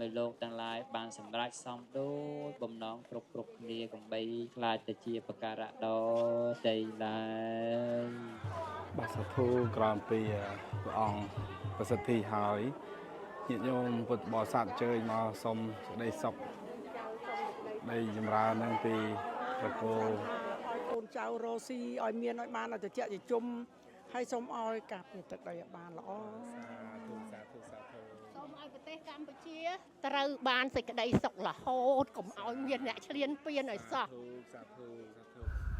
មេលោកទាំងឡាយបានសម្រេចសំដូចបំណងគ្រប់គ្នាកំបីខ្លាចទៅជាបការៈដល់ដីឡើយបាទសាធុក្រំពីព្រះអង្គប្រសិទ្ធិហើយញាតិញោមពុទ្ធបរិស័ទអញ្ជើញមកសូមសេចក្តីសុខនៃចម្រើននឹងពីព្រះគោកូនចៅរស់ស៊ីឲ្យមានឲ្យបានឲ្យត្រជាក់ជាជុំហើយសូមឲ្យកាប់ទឹកដីឲ្យបានល្អសាធុសាធុសូមឲ្យប្រទេសកម្ពុជាត្រូវបានសេចក្តីសុខរហូតកុំឲ្យមានអ្នកឈ្លានពានឲ្យសោះ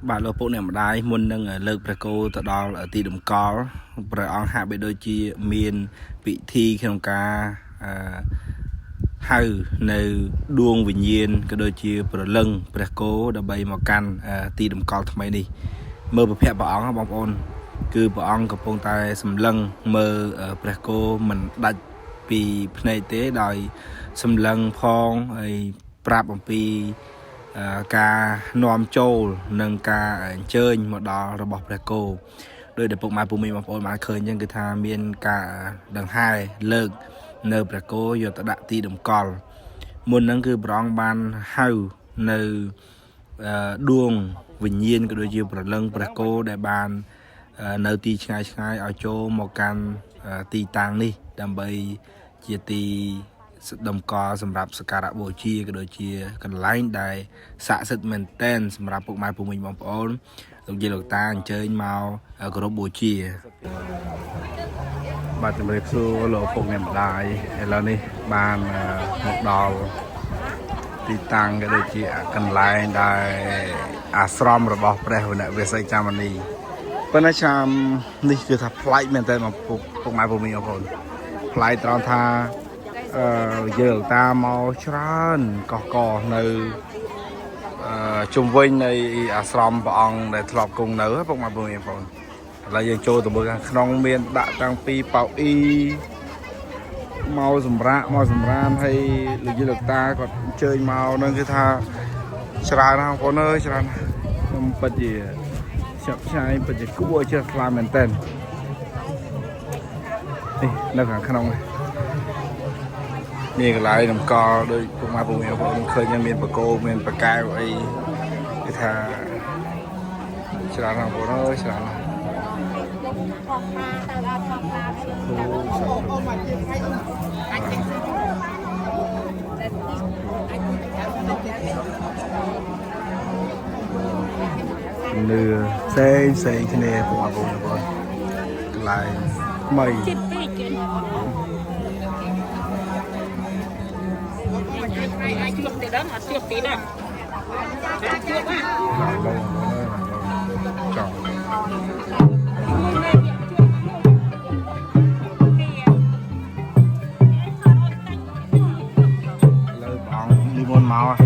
បាទលោកពុកអ្នកម្ដាយមុននឹងលើកព្រះគោទៅដល់ទីតម្កល់ព្រះអង្គហាក់បីដូចជាមានពិធីក្នុងការហៅនៅដួងវិញ្ញាណក៏ដូចជាប្រលឹងព្រះគោដើម្បីមកកាន់ទីតម្កល់ថ្មីនេះមើលប្រភពព្រះអង្គបងប្អូនគឺព្រះអង្គកំពុងតែសម្លឹងមើលព្រះគោមិនដាច់ពីភ្នែកទេដោយសម្លឹងផងហើយប្រាប់អំពីការនាំចូលនិងការអញ្ជើញមកដល់របស់ព្រះគោដោយដែលពុកម៉ែពុំមីបងប្អូនបានឃើញអញ្ចឹងគឺថាមានការដង្ហែលើកនៅព្រះគោយកទៅដាក់ទីតម្កល់មុនហ្នឹងគឺព្រះអង្គបានហៅនៅដួងវិញ្ញាណក៏ដូចជាប្រលឹងព្រះគោដែលបាននៅទីឆ្ងាយឲ្យចូលមកកាន់ទីតាំងនេះដើម្បីជាទីតម្កល់សម្រាប់សក្ការៈបូជាក៏ដូចជាកន្លែងដែលស័ក្តិសិទ្ធិមែនតែនសម្រាប់ពុកម៉ែពុកមីងបងប្អូនលោកយាយលោកតាអញ្ជើញមកគោរពបូជាបាទជំរាបសួរលោកពុកអ្នកម្ដាយឥឡូវនេះបានមកដល់ទីតាំងក៏ដូចជាកន្លែងដែលអាស្រមរបស់ព្រះវណ្ណវិស័យចាមនីប៉ុន្តែឆ្នាំនេះគឺថាប្លែកមែនតើមកពុកម៉ែពុកមីងបងប្អូនប្លែកត្រង់ថាយើងតាមកច្រើនកកនៅជុំវិញនៃអាស្រមព្រះអង្គដែលធ្លាប់គង់នៅពុកម៉ែបងប្អូនឥឡូវយើងចូលទៅមើលខាងក្នុងមានដាក់តាំងពីប៉ៅអ៊ីមកសម្រានហើយលោកយាយលោកតាគាត់អញ្ជើញមកនឹងគឺថាច្រើនណាស់បងប្អូនអើយច្រើនខ្ញុំពិតជាចាប់ឆាយពិតជាគួរឲ្យជ្រះថ្លាមែនតើនេះនៅខាងក្នុងមានកន្លែងតម្កល់ដោយពុកម៉ែពុកមីបងប្អូនឃើញមានបកោមានបកែវអីគេថាច្រើនណាស់បងប្អូនអើយច្រើនណាស់នឿផ្សេងគ្នាពុកម៉ែបងប្អូនកន្លែងថ្មីai chuột thì đó mà chuột tí nào chuột á chọn lời bọn đi môn màu à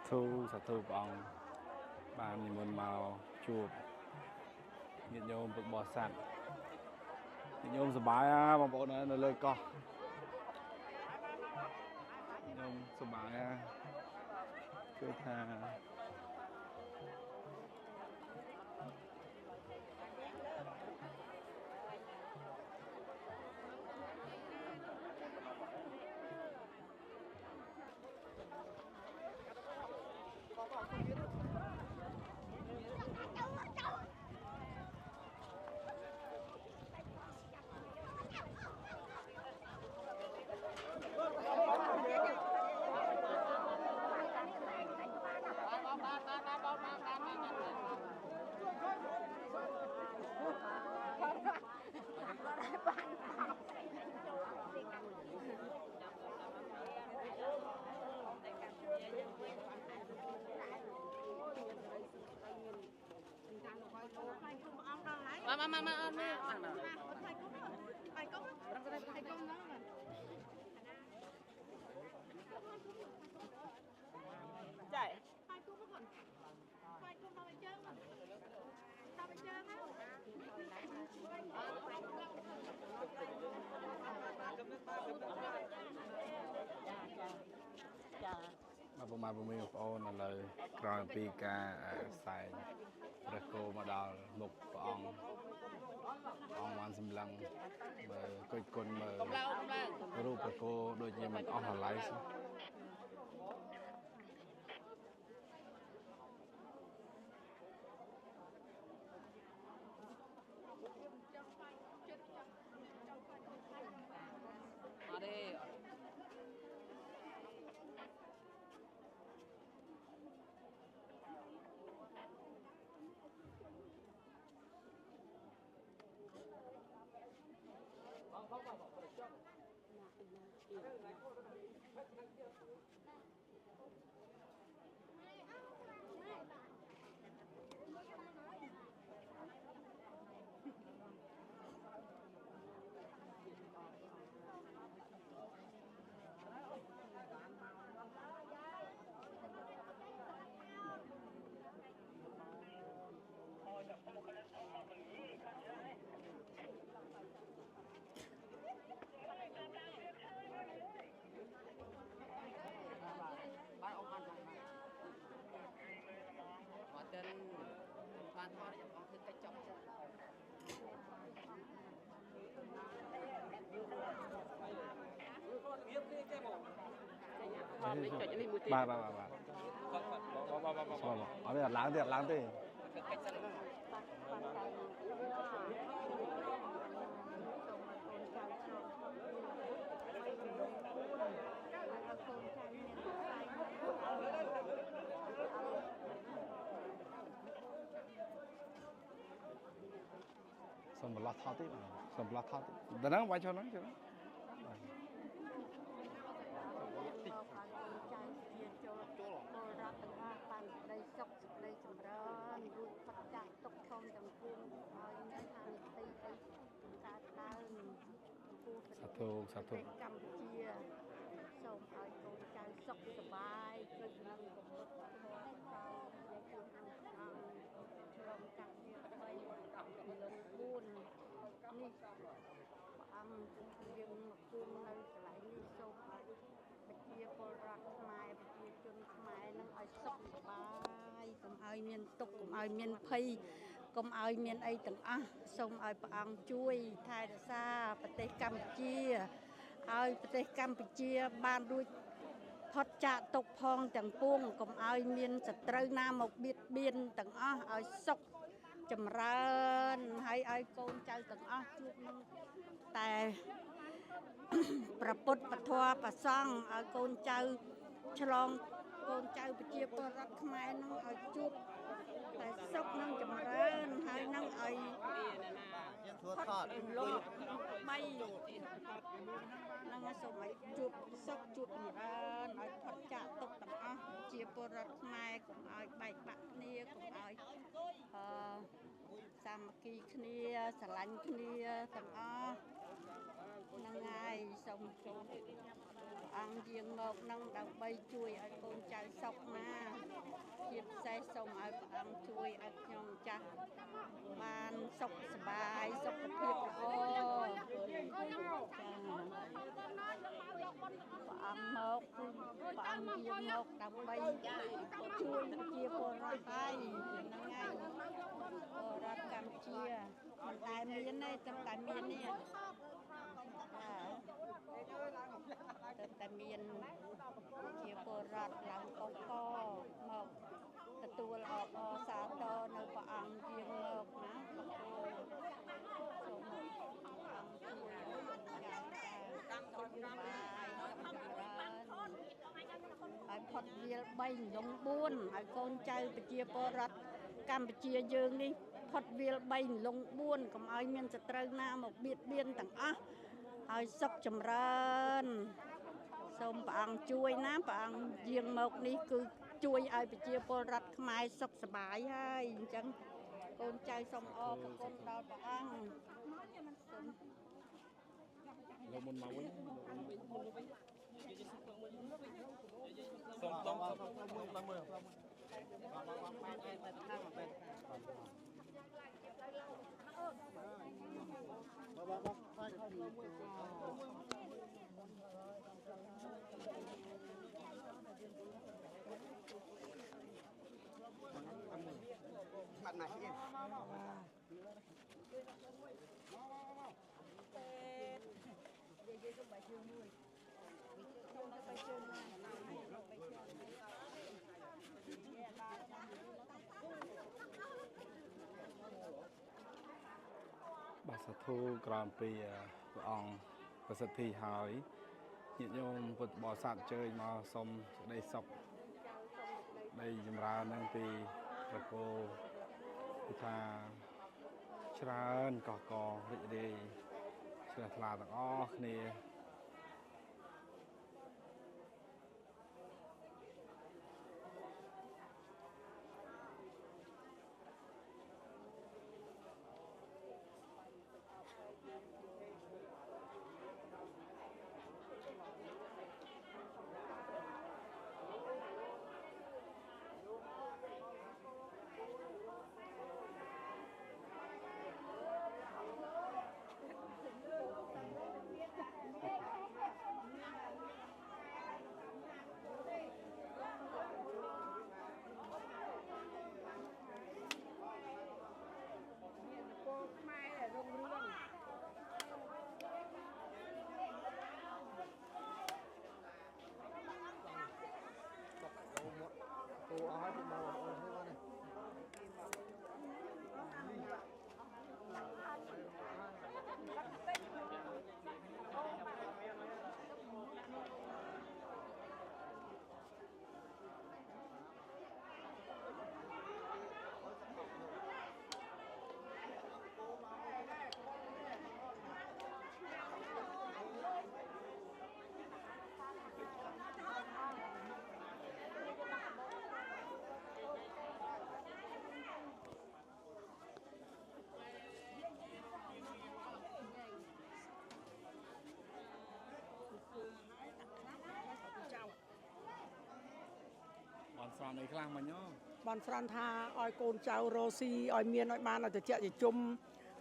ធុព្រះអង្គបាននិមន្តមកជួបញាតិញោមពុទ្ធបរិស័ទញាតិញោមសប្បាយបងប្អូននៅលើកោះញោមសប្បាយគឺថា มาประมาณมีโอนอะไรกรองปีกาใส่ประโคมาดาวมุกปองวันสำลังเบอร์กุยกลเบอร์รูปประโคโดยยังมันออนไลน์ba ở đây là láng đi xong một lát tháo tiếp đợt đó quay cho nóสาธุกัมพูชีส่งให้คนใจสุขสบายคือนั่งกับรถทัวร์เราในคืนนั้นลงกับเรือไปลงบุญนี่อังยังคุมในสลายนี่ส่งให้ไปเที่ยวรักไม้ไปเที่ยวจนไม้นั่งให้สุขสบายกុំឲ្យមានទុក្ខកុំឲ្យមានភ័យកុំឲ្យមានអីទាំងអស់សូមឲ្យព្រះអង្គជួយថែរក្សាប្រទេសកម្ពុជាឲ្យប្រទេសកម្ពុជាបានរួចផុតចាកទុក្ខផងទាំងពួងកុំឲ្យមានសត្រូវណាមកបៀតបៀនទាំងអស់ឲ្យសុខចម្រើនហើយឲ្យកូនចៅទាំងអស់ជួបនឹងតែព្រះពុទ្ធពធព្រះសង្ឃឲ្យកូនចៅឆ្លងកូនចៅប្រជាពលរដ្ឋខ្មែរនឹងឲ្យជួបតែសុខនឹងចម្រើនហើយនឹងឲ្យផុតលោកបីនឹងសូមឲ្យជួបសុខជួបចម្រើនឲ្យផុតចាកទុក្ខទាំងអស់ជាពលរដ្ឋខ្មែរកុំឲ្យបែកបាក់គ្នាកុំឲ្យសាមគ្គីគ្នាស្រឡាញ់គ្នាទាំងអស់នឹងហើយសូមចូលអង្គ ជាងមកនឹងដើម្បីជួយឲ្យកូនចៅសុខណាជាពិសេសសូមឲ្យព្រះអង្គជួយឲ្យខ្ញុំចាស់បានសុខសប្បាយសុខភាពល្អព្រះអង្គមកគឺព្រះអង្គយាងមកដើម្បីជួយប្រជាពលរដ្ឋហើយហ្នឹងហើយពលរដ្ឋកម្ពុជាមិនតែមានទេត្រឹមតែមាននេះតែមានជាពលរដ្ឋឡើងកកមកទទួលអបអរសាទរនៅព្រះអង្គយាងមកណាបងប្អូនសូមអង្គជួយយ៉ាងតាមសុខសប្បាយចម្រើនហើយផុតវាល3លំ4ហើយកូនចៅប្រជាពលរដ្ឋកម្ពុជាយើងនេះផុតវាល3លំ4កុំឲ្យមានសត្រូវណាមកបៀតបៀនទាំងអស់ហើយសុខចម្រើនសូមព្រះអង្គជួយណាព្រះអង្គយាងមកនេះគឺជួយឲ្យប្រជាពលរដ្ឋខ្មែរសុខសប្បាយហើយអញ្ចឹងកូនចៅសូមអរគុណដល់ព្រះអង្គសូមលោកមុនមកវិញសូមតំឡើងមើលbạn này em bà sa thu Grand Prix ព្រះអង្គប្រសិទ្ធិហើយញាតិញោមពុទ្ធបរិស័ទជើញមកសូមសេចក្តីសុខនៃចម្រើននឹងពីព្រះគោគឺថាច្រើនកករីករាយជ្រះថ្លាទាំងអស់គ្នាបនស្រន់អីខ្លះមិញបនស្រន់ថាឲ្យកូនចៅរស់ស៊ីឲ្យមានឲ្យបានឲ្យត្រជាក់ជាជុំ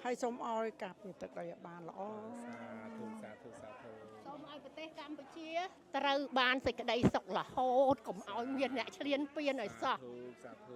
ហើយសូមឲ្យកាប់ទឹកដីឲ្យបានល្អសាធុសាធុសាធុសូមឲ្យប្រទេសកម្ពុជាត្រូវបានសេចក្តីសុខរហូតកុំឲ្យមានអ្នកឈ្លានពានឲ្យសោះសាធុ